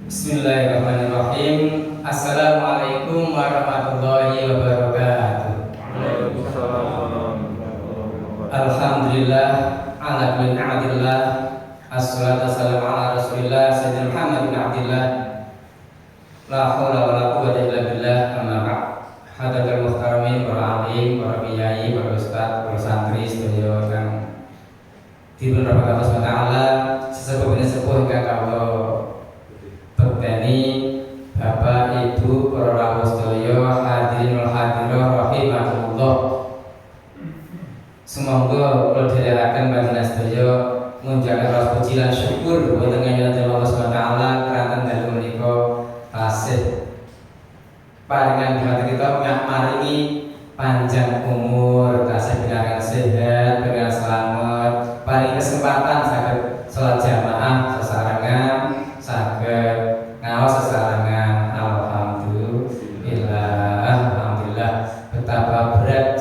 Bismillahirrahmanirrahim. Assalamualaikum warahmatullahi wabarakatuh. Waalaikumsalam warahmatullahi wabarakatuh. Alhamdulillah ala kulli ni'matillah. Assalatu wassalamu ala Rasulillah Sayyidina Muhammad bin Abdillah. La haula wala quwwata illa billah. Amma ba'd. Hadirin muhtaramin, para alim, para kiai, para ustaz, para santri sedaya kang dipun rahmati Allah Subhanahu wa taala, sesepuh ingkang kawula bekteni Bapak Ibu para rawuh sedaya hadirin wal hadirah rahimakumullah. Semoga kula dherekaken panjenengan sedaya munjaken rasa puji lan syukur wonten kanjeng Allah Subhanahu wa taala keranten dalem menika tasih paringan dumateng kita maringi panjang umur, tasih pinaringan sehat, pinaringan selamat, paring kesempatan saged salat jamaah sesarengan, saged ngaos sesarengan. Alhamdulillah, betapa berat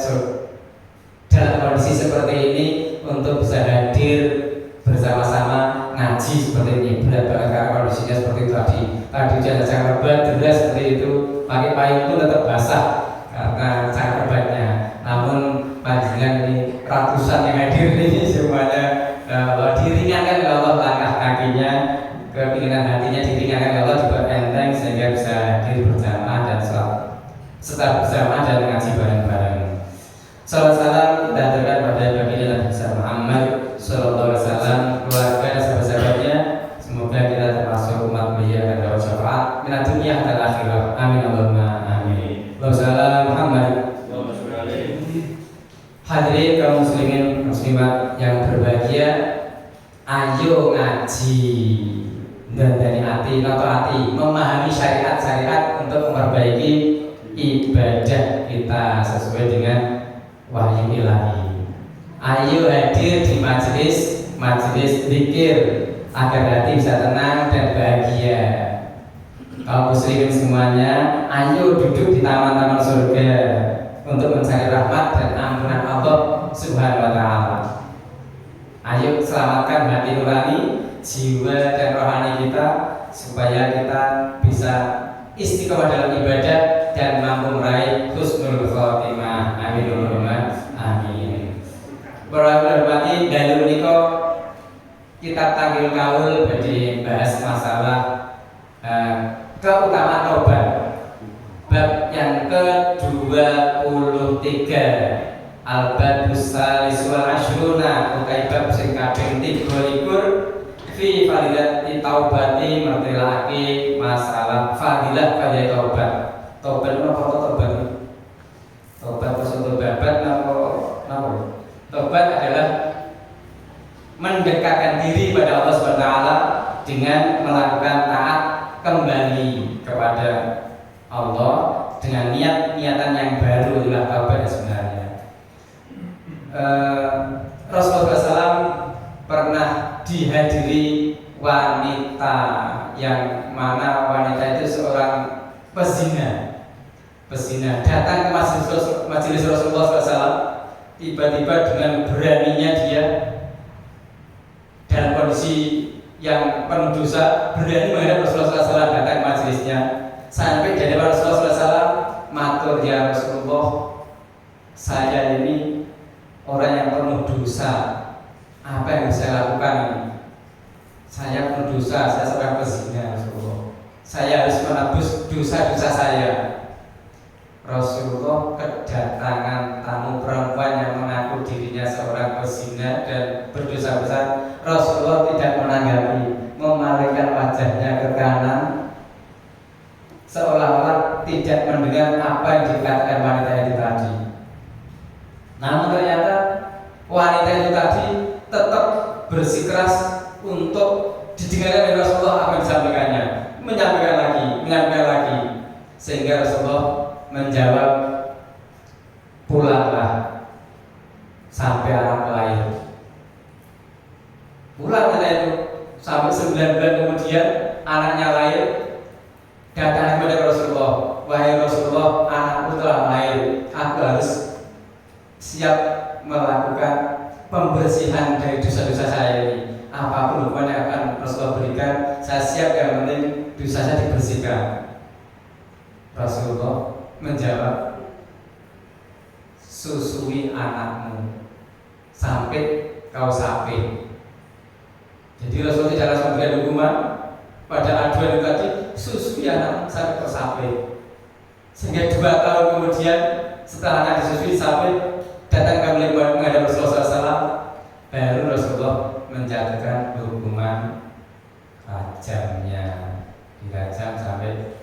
dalam kondisi seperti ini untuk bisa hadir bersama-sama ngaji seperti ini. Berat banget karena kondisinya seperti tadi hujan sangat lebat, deras seperti itu, pakai payung pun tetap basah karena sangat lebatnya. Namun panjenengan ini ratusan yang hadir ini semuanya diringankan oleh Allah, langkah kakinya, keinginan hatinya diringankan oleh Allah, juga enteng sehingga bisa hadir bersama dan setelah bersama dan ngaji bareng-bareng. Salam salam kita aturkan pada baginda Nabi Muhammad sallallahu alaihi wasallam, keluarga dan sahabat-sahabatnya. Semoga kita termasuk umat beliau dan dapat syafaat minat dunia dan akhirat. Amin Allahumma amin. Wassalamu Muhammad. Hadirin kaum muslimin muslimat yang berbahagia, ayo ngaji dan dari hati, noto hati, memahami syariat-syariat untuk memperbaiki ibadah kita sesuai dengan wahyu ilahi. Ayo hadir di majelis zikir agar hati bisa tenang dan bahagia. Kaum muslimin semuanya, ayo duduk di taman-taman surga untuk mencari rahmat dan ampunan Allah Subhanahu wa taala. Ayo selamatkan hati nurani, jiwa dan rohani kita supaya kita bisa istiqomah dalam ibadah dan mampu meraih husnul khotimah. Amin Allahumma amin. Para hormati, dalu menika kitab Tanggil Kaul badhe bahas masalah keutamaan taubat. Bab yang ke-23, Al-Babus Salis wal Ashruna, utai bab sing kaping 23 fi fadilati taubati, mertelake masalah fadilah fadilah taubat. Taubat napa taubat? Taubat maksud babat napa? Taubat adalah mendekatkan diri pada Allah Subhanahu wa taala dengan melakukan taat kembali kepada Allah dengan niatan yang baru. Itulah taubat sebenarnya. Rasulullah SAW pernah dihadiri wanita yang mana wanita itu seorang pezina datang ke majelis Rasulullah SAW. Tiba-tiba dengan beraninya dia dalam kondisi yang penuh dosa berani menghadap Rasulullah SAW, datang ke majelisnya. Sampai di hadapan Rasulullah SAW, matur, ya Rasulullah, saya ini orang yang penuh dosa. Apa yang saya lakukan ini? Saya penuh dosa, saya seorang pezina, Rasulullah. Saya harus menebus dosa-dosa saya. Rasulullah kedatangan tamu perempuan yang mengaku dirinya seorang pezina dan berdosa besar. Rasulullah tidak menanggapi, memalingkan wajahnya ke kanan, seolah-olah tidak mendengar apa yang dikatakan wanita itu tadi. Namun ternyata wanita itu tadi tetap bersikeras untuk didengarkan oleh Rasulullah apa yang disampaikannya, menyampaikan lagi, sehingga Rasulullah menjawab, pulanglah sampai anak lahir. Pulang kata itu, sampai 9 bulan kemudian anaknya lahir. Datang kepada Rasulullah, wahai Rasulullah, anakku telah lahir, aku harus siap melakukan pembersihan dari dosa-dosa saya ini. Apapun hukuman yang akan Rasulullah berikan, saya siap. Yang penting dosanya dibersihkan. Rasulullah menjawab, susui anakmu sampai kau sampai. Jadi Rasulullah tidak langsung memberikan hukuman pada aduan itu tadi, susui anakmu sampai kau sampai. Sehingga 2 tahun kemudian setelah anak disusui sampai, datang kembali menghadap Rasulullah SAW, baru Rasulullah menjatuhkan hukuman rajamnya, dirajam sampai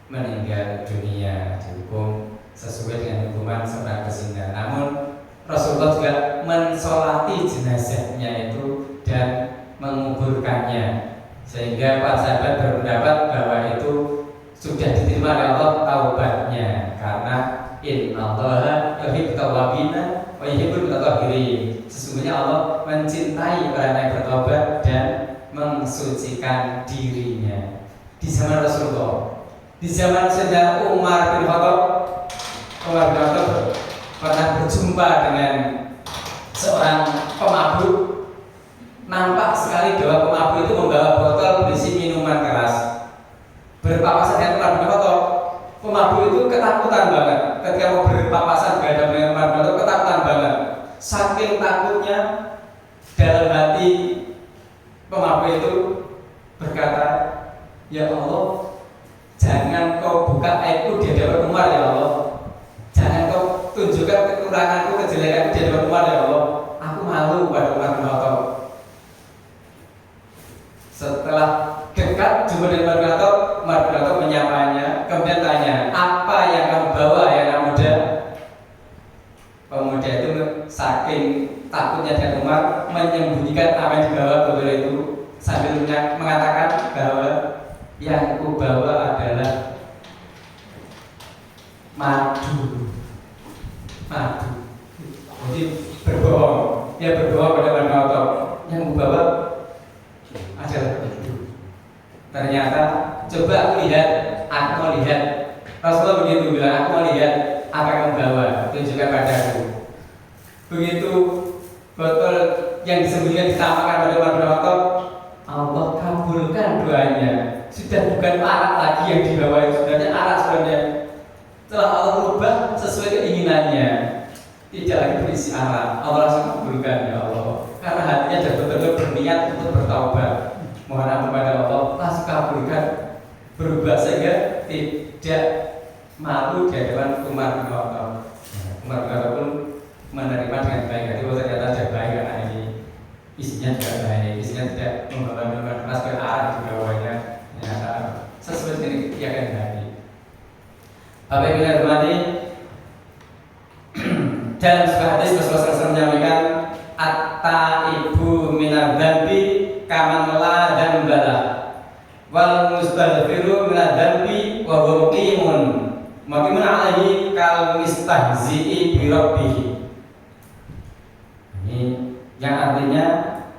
meninggal dunia, dihukum sesuai dengan hukuman seorang pezina. Namun Rasulullah juga mensolati jenazahnya itu dan menguburkannya, sehingga para sahabat berpendapat bahwa itu sudah diterima oleh Allah taubatnya, karena innallaha yuhibbut tawwabina wa yuhibbul mutatahhirin. Sesungguhnya Allah mencintai orang yang bertobat dan mensucikan dirinya. Di zaman Rasulullah, di zaman Sayyidina Umar bin Khattab pernah berjumpa dengan seorang pemabuk. Nampak sekali bahwa pemabuk itu membawa botol berisi minuman keras. Berpapasan dengan Umar bin Khattab, pemabuk itu ketakutan banget ketika mau berpapasan berhadapan dengan Umar bin Khattab, ketakutan banget. Saking takutnya, dalam hati pemabuk itu berkata, ya Allah, jangan kau buka aibku di hadapan Umar ya Allah. Jangan kau tunjukkan kekuranganku, kejelekanku di hadapan Umar ya Allah. Aku malu pada Umar bin Khattab. Setelah dekat jumpa dengan Umar bin Khattab menyapanya, kemudian tanya, apa yang kamu bawa ya anak muda? Pemuda itu saking takutnya dengan Umar, menyembunyikan apa yang dibawa botol itu sambil mengatakan bahwa yang ku bawa adalah madu. Jadi berbohong, dia berbohong pada Umar bin Khattab. Yang ku bawa adalah madu. Ternyata coba aku lihat, aku mau lihat. Rasulullah begitu bilang, aku mau lihat apa yang kamu bawa, tunjukkan padaku. Begitu botol yang disembunyikan ditampakkan pada Umar bin Khattab, Allah kabulkan doanya. Sudah bukan arak lagi yang dibawa, sebenarnya arak sebenarnya. Setelah Allah merubah sesuai keinginannya, tidak lagi berisi arak, Allah langsung kabulkan ya Allah. Karena hatinya sudah betul-betul berniat untuk bertaubat, mohon ampun pada Allah, langsung kabulkan, berubah sehingga tidak malu di hadapan Umar bin Khattab. Umar bin Khattab pun menerima dengan baik. Jadi ternyata sudah baik anak ini, isinya juga baik, isinya tidak membawa minuman keras ke arak di bawahnya. Ternyata sesuai dengan keyakinan hati. Bapak Ibu yang hormati, dalam sebuah hadis Rasulullah SAW menyampaikan, at-taibu minadz dzambi kaman la dzambala wal mustaghfiru minadz dzambi wa huwa muqimun alaihi kal mustahzi'i bi rabbih. Ini yang artinya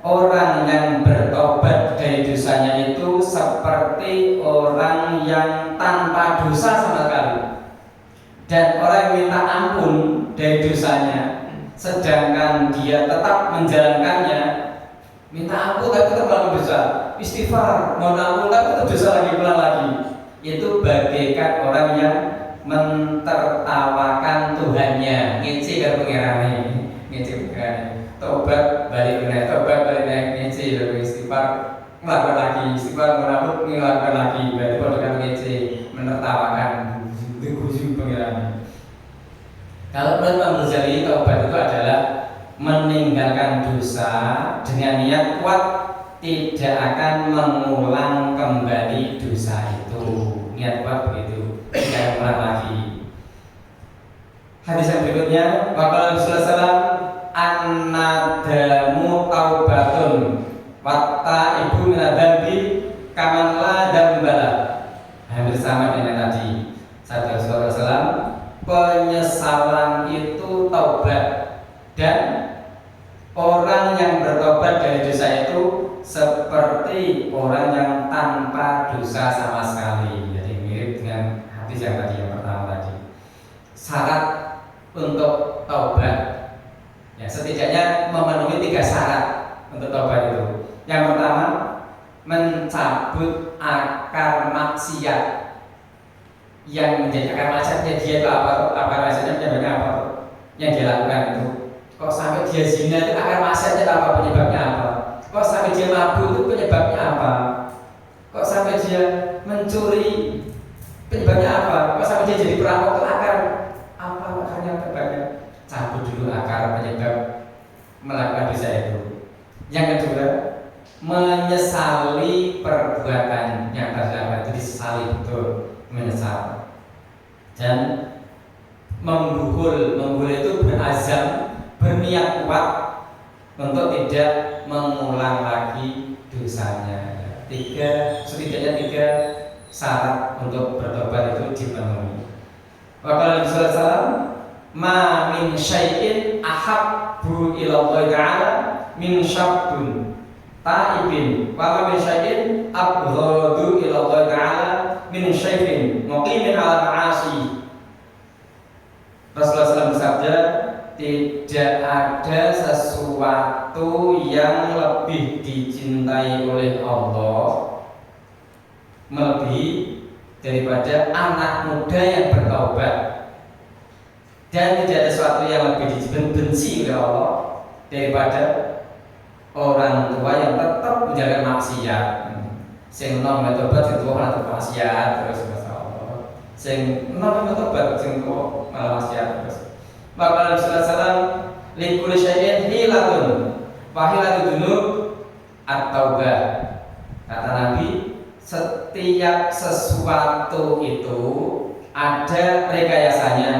orang yang bertobat dari dosanya itu seperti orang yang tanpa dosa sama sekali. Dan orang yang minta ampun dari dosanya, sedangkan dia tetap menjalankannya, minta ampun tapi tetap melakukan dosa, istighfar, mohon ampun tapi tetap dosa lagi, pulang lagi. Itu bagaikan orang yang mentertawakan Tuhannya, ngece ke pengerane, ngece pengerane. Tobat balik naik, tobat balik naik, ngece lalu istighfar, melakukan lagi, istighfar, mohon ampun, melakukan lagi. Berarti kalau dengan ngece, menertawakan, guyu pengerane. Kalau menurut Imam Ghazali, taubat itu adalah meninggalkan dosa dengan niat kuat tidak akan mengulang kembali dosa itu. Niat kuat begitu, tidak ulang lagi. Hadis yang berikutnya, waqala Rasulullah SAW, an-nadamu taubatun wattaibu minadz-dzambi kaman la dzambala. Hampir sama dengan tadi. Sabda Rasulullah SAW, penyesalan itu taubat, dan orang yang bertobat dari dosa itu seperti orang yang tanpa dosa sama sekali. Jadi mirip dengan hadis yang tadi, yang pertama tadi. Syarat untuk taubat, ya setidaknya memenuhi 3 syarat untuk taubat itu. Yang pertama, mencabut akar akar maksiat. Yang menjadi akar maksiatnya dia itu apa? Akar maksiatnya penyebabnya apa? Yang dia lakukan itu. Kok sampai dia zina itu akar maksiatnya apa? Penyebabnya apa? Kok sampai dia mabuk itu penyebabnya apa? Kok sampai dia mencuri penyebabnya apa? Kok sampai dia jadi perampok itu akar apa? Akarnya penyebabnya. Cabut dulu akar penyebab melakukan dosa itu. Yang kedua, menyesali perbuatan yang terjadi itu disesali betul, menyesal. Dan membuhul itu berazam, berniat kuat untuk tidak mengulang lagi dosanya. Setidaknya tiga syarat untuk bertobat itu dipenuhi. Wakil Nabi sallallahu alaihi wasallam, ma min syai'in ahabbu ila Allah ta'ala min syabbun ta'ibin wa ma min syai'in abghadu ila Allah ta'ala min syai'in muqimin ala ma'asi. Rasulullah SAW bersabda, tidak ada sesuatu yang lebih dicintai oleh Allah melebihi daripada anak muda yang bertaubat, dan tidak ada sesuatu yang lebih dibenci oleh Allah daripada orang tua yang tetap menjalankan maksiat. Sing nom tobat sing tua malah maksiat terus masyaallah. Sing nom tobat sing tua malah maksiat terus. Maka Rasulullah SAW likul syai'in hilatun wa hilatud dzunub at-taubah. Kata Nabi, setiap sesuatu itu ada rekayasanya,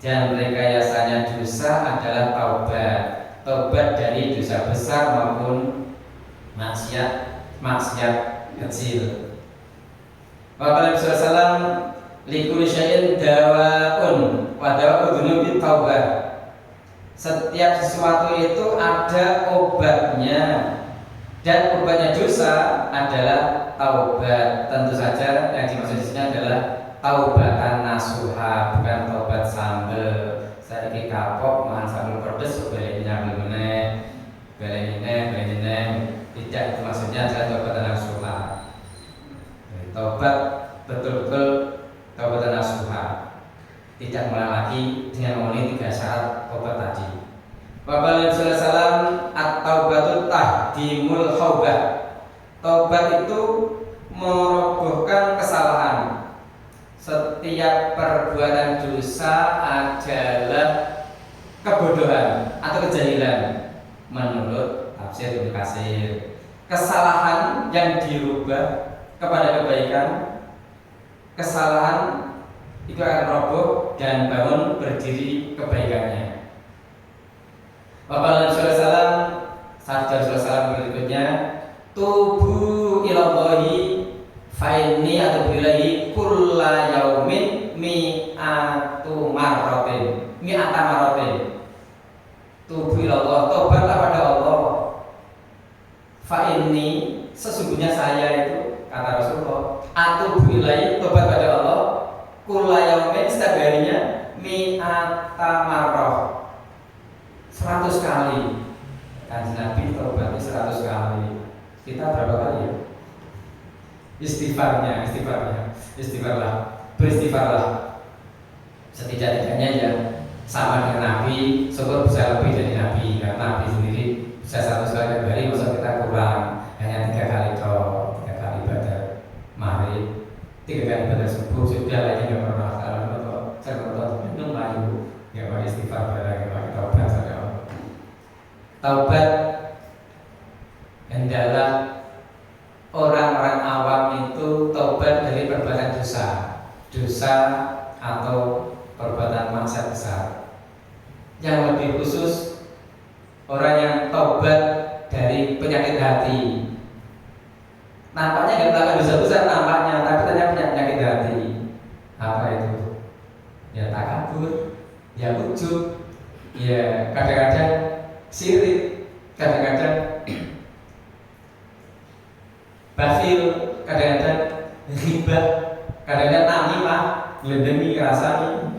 dan rekayasanya dosa adalah taubat. Taubat dari dosa besar maupun maksiat kecil. Maka Nabi SAW likul syai'in dawaun wa dawa'u dzunubi taubah. Setiap sesuatu itu ada obatnya, dan obatnya dosa adalah taubat. Tentu saja yang dimaksud di sini adalah taubatan nasuha, bukan taubat sambel. Saya iki kapok mangan sambel pedes beli nyambel meneh, beli meneh. Tidak, itu maksudnya adalah taubatan nasuha. Taubat betul-betul taubatan nasuha, tidak mulai lagi dengan memenuhi 3 syarat taubat tadi. Bapak Nabi sallallahu alaihi wasallam, at-taubatu tahdimul khaubah. Taubat itu merobohkan kesalahan. Setiap perbuatan dosa adalah kebodohan atau kejahilan menurut tafsir Ibnu Katsir. Kesalahan yang dirubah kepada kebaikan, kesalahan itu akan roboh dan bangun berdiri kebaikannya. Bapak Nabi sallallahu alaihi wasallam, sabda Rasulullah berikutnya, tubu ilallahi fa inni atubu ilaihi kulla yaumin mi'ata marratin. Tubu ilallah, tobatlah pada Allah. Fa inni, sesungguhnya saya itu, kata Rasulullah, atubu ilaihi, tobat pada Allah, kulla yaumin, setiap harinya, mi'ata marrah, 100 kali. Kanjeng Nabi tobatnya 100 kali. Kita berapa kali ya? Istighfarlah, beristighfarlah. Setidak-tidaknya ya sama dengan Nabi, syukur bisa lebih dari Nabi. Karena Nabi sendiri bisa 100 kali per hari, masa kita kurang hanya 3 kali toh, 3 kali ibadah maghrib, 3 kali ibadah subuh, sudah lagi nggak pernah kalau saya minum layu, nggak pakai istighfar, nggak pakai taubat. Taubat adalah orang-orang awam itu taubat dari perbuatan dosa atau perbuatan maksiat besar. Yang lebih khusus, orang yang taubat dari penyakit hati. Nampaknya nggak melakukan dosa besar nampaknya, tapi ternyata punya penyakit hati. Apa itu? Ya takabur, ya ujub, ya kadang-kadang sirik, kadang-kadang bakhil, kadang-kadang ghibah, kadang-kadang namimah, ngelendengi, ngerasani.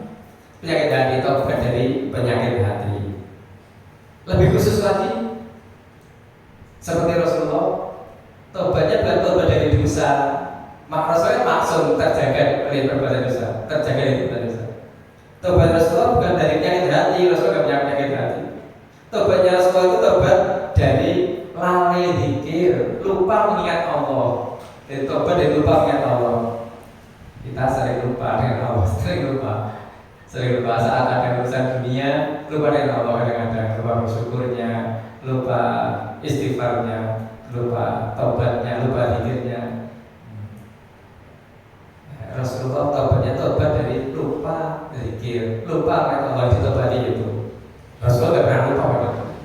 Penyakit hati itu bukan dari penyakit hati. Lebih khusus lagi, seperti Rasulullah, tobatnya bukan tobat dari dosa, Rasulullah maksum terjaga oleh perbuatan dosa, terjaga dari perbuatan dosa. Tobat Rasulullah bukan dari penyakit hati, Rasulullah gak punya penyakit hati. Tobatnya Rasulullah itu tobat dari lalai zikir, lupa mengingat Allah. Jadi tobat dari lupa mengingat Allah. Kita sering lupa dengan Allah, sering lupa saat ada urusan dunia, lupa dengan Allah kadang-kadang, lupa bersyukurnya, lupa istighfarnya, lupa tobatnya, lupa zikirnya. Rasulullah tobatnya tobat dari lupa zikir, lupa mengingat Allah, ditobati itu. Rasulullah gak pernah lupa,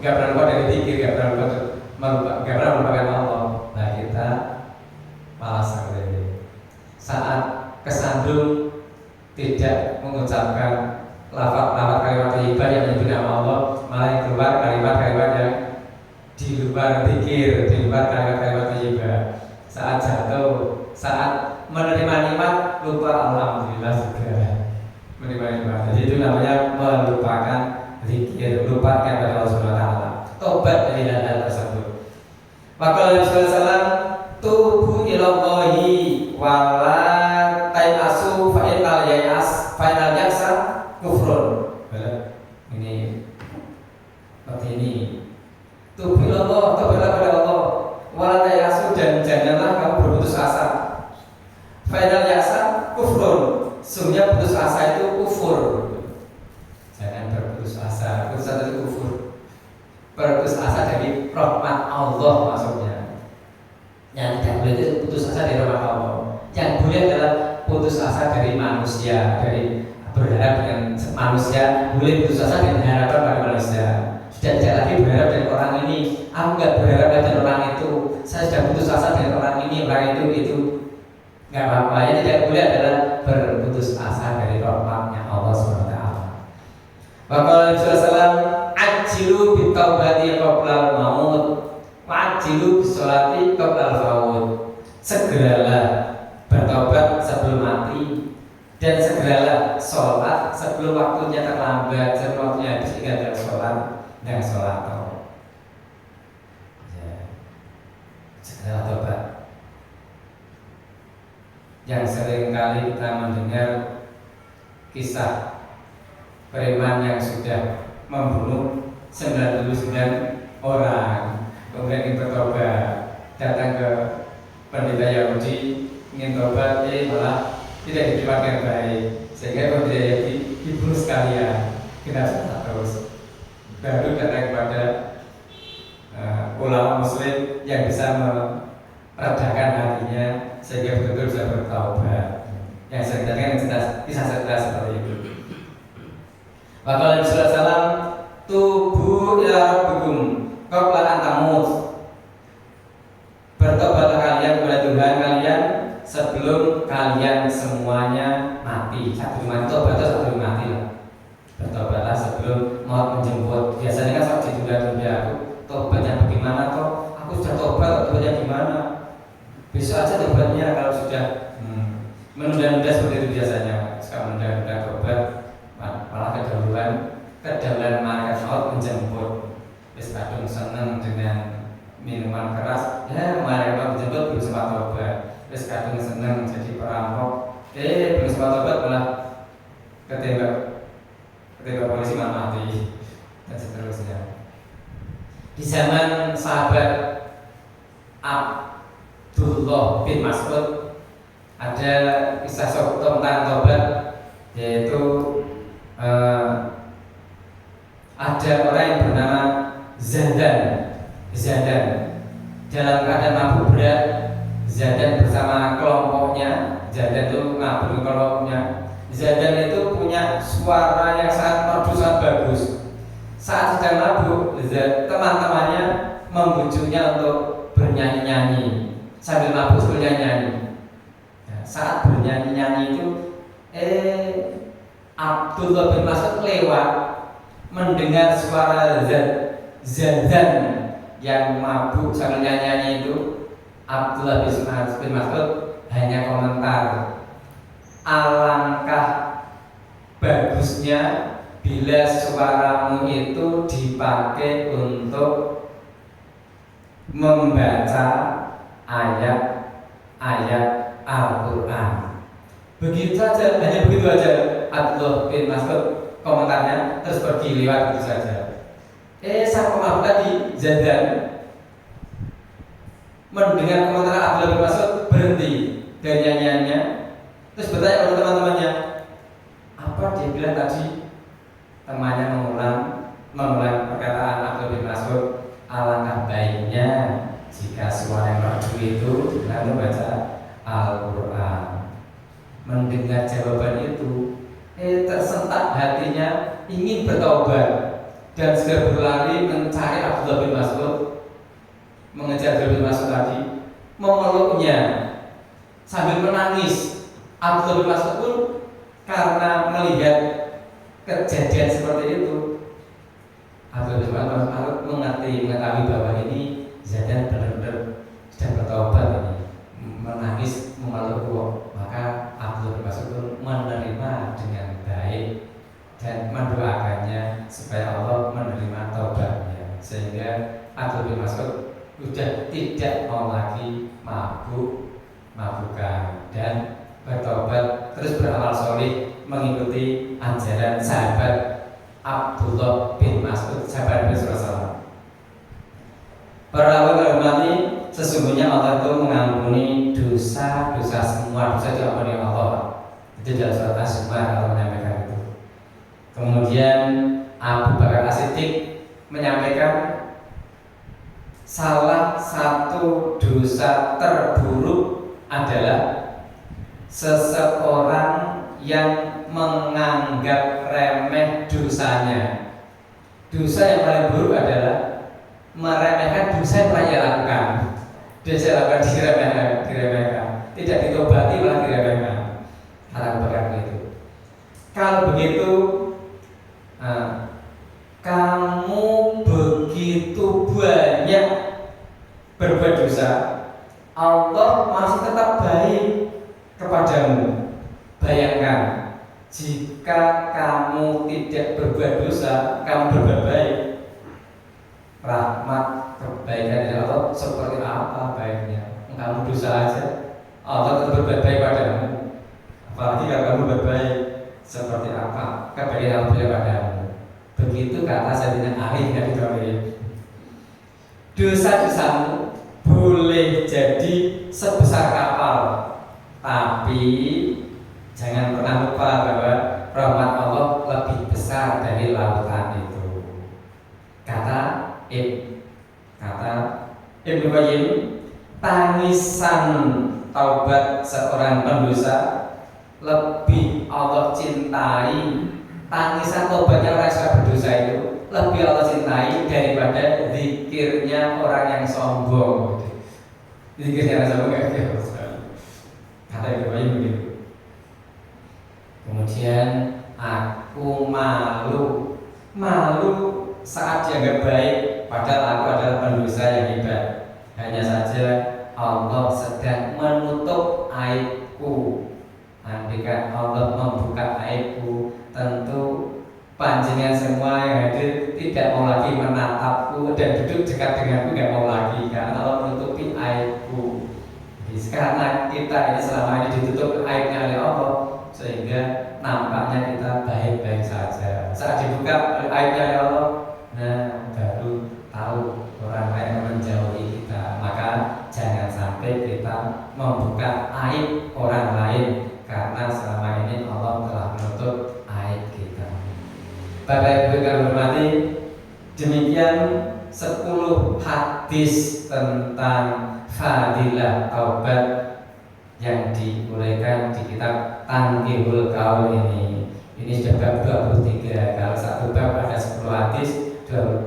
gak pernah lupa dari zikir, gak pernah melupakan Allah. Nah kita malah seperti saat kesandung tidak mengucapkan lafaz-lafaz kalimat thayyibah yang menyebut nama Allah, malah yang keluar kalimat-kalimat yang di luar zikir, di luar kalimat-kalimat thayyibah. Saat jatuh, saat menerima nikmat lupa alhamdulillah juga menerima nikmat. Jadi itu namanya melupakan zikir, lupa kepada Allah Subhanahu wa taala. Tobat dari hal-hal tersebut. Maka Nabi sallallahu alaihi wasallam tubu ilallahi wala tayasu fa innal ya'sa kufrun. Ini seperti ini. Tubu ilallah, tobatlah kepada Allah. Wala tayasu, dan janganlah kamu berputus asa. Fa innal ya'sa kufrun. Sungguhnya putus asa itu kufur. Jangan berputus asa. Putus asa itu kufur. Berputus asa dari rahmat Allah maksudnya. Yang tidak boleh itu putus asa dari rahmat Allah. Yang boleh adalah putus asa dari manusia, dari berharap dengan manusia. Boleh putus asa dengan harapan pada manusia. Sudah tidak lagi berharap dari orang ini. Aku nggak berharap dari orang itu. Saya sudah putus asa dari orang ini, orang itu nggak apa-apa. Yang tidak boleh adalah berputus asa dari rahmatnya Allah SWT. Maka Nabi SAW ajilu bitaubati qabla al-maut wa ajilu bisolati qabla al-maut. Segeralah bertobat sebelum mati, dan segeralah sholat sebelum waktunya terlambat, sebelum waktunya habis. Tinggal sholat dan sholat. Segeralah tobat. Yang sering kali kita mendengar kisah preman yang sudah membunuh 99 orang, kemudian ingin bertobat, datang ke pendeta Yahudi ingin tobat, malah tidak diterima dengan baik, sehingga pendeta Yahudi dibunuh sekalian, kena salah terus. Baru datang kepada ulama Muslim yang bisa meredakan hatinya sehingga betul-betul bisa bertaubat. Yang saya katakan kisah cerita seperti itu. Maka Nabi sallallahu alaihi wasallam tubu ila rabbikum qabla an tamut. Bertobatlah kalian kepada Tuhan kalian sebelum kalian semuanya mati. Sebelum mati tobat itu sebelum mati lah. Bertobatlah sebelum maut menjemput. Biasanya kan saat ditunda-tunda, aku tobatnya bagaimana toh? Aku sudah tobat, tobatnya gimana? Besok aja tobatnya kalau sudah menunda-nunda seperti itu biasanya. Suka menunda-nunda tobat, malah kedahuluan malaikat maut menjemput. Wis kadung seneng dengan minuman keras, ya malaikat maut menjemput belum sempat tobat. Wis kadung seneng jadi perampok, belum sempat tobat malah ketembak polisi malah mati, dan seterusnya. Di zaman sahabat Abdullah bin Mas'ud ada kisah tentang tobat, yaitu ada orang yang bernama Zadan dalam keadaan mabuk berat. Zadan bersama kelompoknya, Zadan itu ngabur kelompoknya. Zadan itu punya suara yang sangat merdu, sangat bagus. Saat sedang mabuk, teman-temannya membujuknya untuk bernyanyi-nyanyi sambil mabuk bernyanyi-nyanyi. Saat bernyanyi-nyanyi itu Abdullah bin Mas'ud lewat, mendengar suara Zadan yang mabuk sambil nyanyi itu. Abdullah bin Mas'ud hanya komentar, alangkah bagusnya bila suaramu itu dipakai untuk membaca ayat-ayat Al-Quran. Begitu saja, hanya begitu aja. Abdullah bin Mas'ud komentarnya terus pergi lewat begitu saja. Sang pemabuk tadi Zadan mendengar komentar Abdullah bin Mas'ud, berhenti dari nyanyiannya, terus bertanya kepada teman-temannya, apa dia bilang tadi? Temannya mengulang perkataan Abdullah bin Mas'ud, alangkah baiknya jika suara yang merdu itu dengan membaca Al-Quran. Mendengar jawaban itu, tersentak hatinya, ingin bertobat dan segera berlari mencari Abdullah bin Mas'ud, mengejar Abdullah bin Mas'ud tadi, memeluknya sambil menangis. Abdullah bin Mas'ud pun karena melihat kejadian seperti itu, Abdullah bin Mas'ud mengetahui bahwa ini Zadan benar-benar sudah bertobat ini, menangis memeluk. Maka Abdullah bin Mas'ud pun menerima dengan baik dan mendoakannya supaya Allah menerima taubatnya, sehingga Abdullah bin Mas'ud sudah tidak mau lagi mabukan dan bertobat, terus beramal soleh mengikuti ajaran sahabat Abdullah bin Mas'ud, sahabat Nabi SAW. Para ulama, sesungguhnya Allah itu mengampuni dosa-dosa, semua dosa diampuni Allah. Itu dalam surat Az-Zumar kalau menyampaikan itu. Kemudian Abu Bakar As-Siddiq menyampaikan salah satu dosa terburuk adalah seseorang yang menganggap remeh dosanya. Dosa yang paling buruk adalah meremehkan dosa yang pernah ia lakukan. Dosa yang lakukan diremehkan, tidak ditobati malah diremehkan. Abu Bakar itu. Kalau begitu, kamu begitu banyak berbuat dosa, Allah masih tetap baik kepadamu. Bayangkan jika kamu tidak berbuat dosa, kamu berbuat baik, rahmat kebaikan dari Allah seperti apa baiknya? Kamu dosa aja, Allah tetap berbuat baik padamu. Apalagi kalau kamu berbaik, seperti apa kebaikan Allah padamu? Begitu kata Sayyidina Ali dari Tauhid. Dosa-dosamu boleh jadi sebesar kapal, tapi jangan pernah lupa bahwa rahmat Allah lebih besar dari lautan itu. Kata Ibnu Qayyim, tangisan taubat seorang pendosa lebih Allah cintai. Tangisan taubatnya orang yang berdosa itu lebih Allah cintai daripada zikirnya orang yang sombong. Zikirnya orang sombong kayak kata Ibnu Qayyim begitu. Kemudian aku malu saat dianggap baik, padahal aku adalah pendosa yang hebat. Hanya saja Allah sedang menutup aibku. Andaikan Allah membuka aibku, tentu panjenengan semua yang hadir tidak mau lagi menatapku dan duduk dekat denganku, nggak mau lagi, karena Allah menutupi aibku. Jadi karena kita ini selama ini ditutup aibnya oleh Allah, sehingga nampaknya kita baik-baik saja. Saat dibuka aibnya oleh Allah, nah baru tahu orang lain menjauhi kita. Maka jangan sampai kita membuka aib orang lain, karena selama ini Allah telah menutup aib kita. Bapak Ibu yang hormati, demikian 10 hadis tentang fadilah taubat yang diuraikan di kitab Tanqihul Qaul ini. Ini sudah bab 23. Kalau satu bab ada 10 hadis,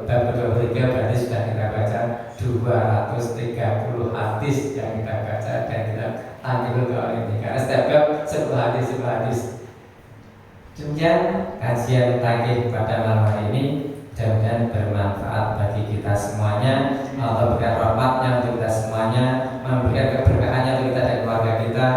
bab 23 berarti sudah kita baca 230 hadis yang kita baca dan kita Tanqihul Qaul ini. Karena setiap bab 10 hadis. Demikian kajian Tanqih pada malam hari ini, mudah-mudahan bermanfaat bagi kita semuanya. Allah berikan rahmatnya untuk kita semuanya, memberikan keberkahannya untuk kita dan keluarga kita.